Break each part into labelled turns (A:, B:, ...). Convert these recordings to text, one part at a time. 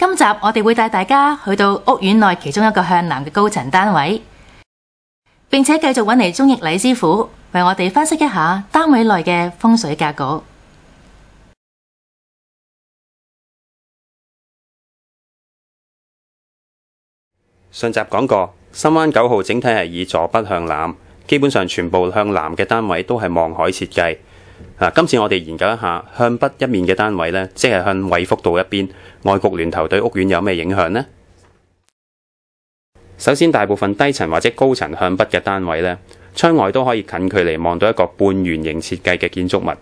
A: 今集我哋會帶大家去到屋苑內其中一個向南嘅高層單位，並且繼續揾嚟鍾益禮師傅為我哋分析一下單位內嘅風水格局。
B: 上集講過，深灣9號整體係以坐北向南，基本上全部向南嘅單位都係望海設計。今次我哋研究一下向北一面嘅單位呢，即係向惠福道一邊，外局聯頭對屋苑有咩影響呢？首先，大部分低層或者高層向北嘅單位呢，窗外都可以近距離望到一個半圓形設計嘅建築物。呢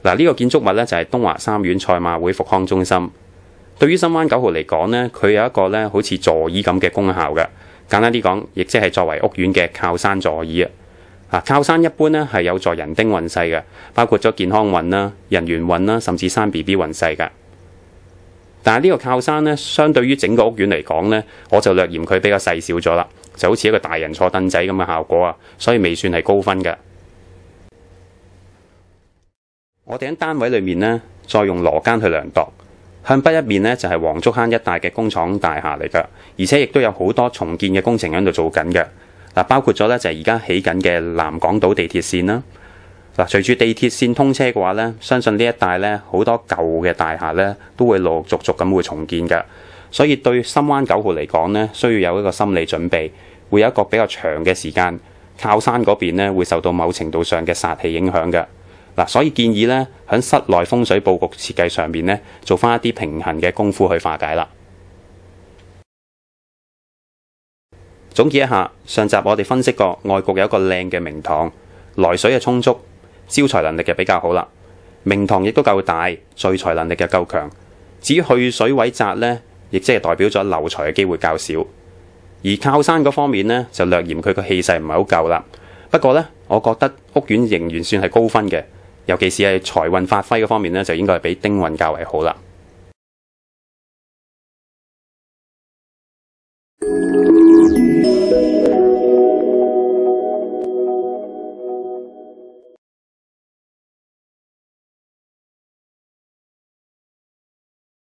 B: 個建築物呢，就係東華三院賽馬會復康中心。對於深灣9號嚟講呢，佢有一個呢好似座椅咁嘅功效嘅。簡單啲講，亦即係作為屋苑嘅靠山座椅。靠山一般呢係有助人丁運勢嘅，包括咗健康運啦、人緣運啦，甚至生 BB 運勢嘅。但係呢個靠山呢，相對於整個屋苑嚟講呢，我就略嫌佢比較細小咗啦，就好似一個大人坐凳仔咁嘅效果啊，所以未算係高分嘅。我哋喺單位裏面呢，再用羅間去量度，向北一面呢，就係黃竹坑一帶嘅工廠大廈嚟㗎，而且亦都有好多重建嘅工程喺度做緊嘅。包括咗咧就係而家起緊嘅南港島地鐵線啦。隨住地鐵線通車嘅話咧，相信呢一帶咧好多舊嘅大廈咧都會陸陸續續咁會重建嘅。所以對深灣9號嚟講咧，需要有一個心理準備，會有一個比較長嘅時間靠山嗰邊咧會受到某程度上嘅煞氣影響嘅。所以建議咧喺室內風水佈局設計上面咧做翻一啲平衡嘅功夫去化解啦。總結一下，上集我哋分析過外局有一個靚嘅明堂，來水係充足，招財能力就比較好啦。明堂亦都夠大，聚財能力又夠強。至於去水位窄呢，亦即係代表咗漏財嘅機會較少。而靠山嗰方面呢，就略嫌佢個氣勢唔係好夠啦。不過呢，我覺得屋苑仍然算係高分嘅，尤其是係財運發揮嗰方面呢，就應該係比丁運較為好啦。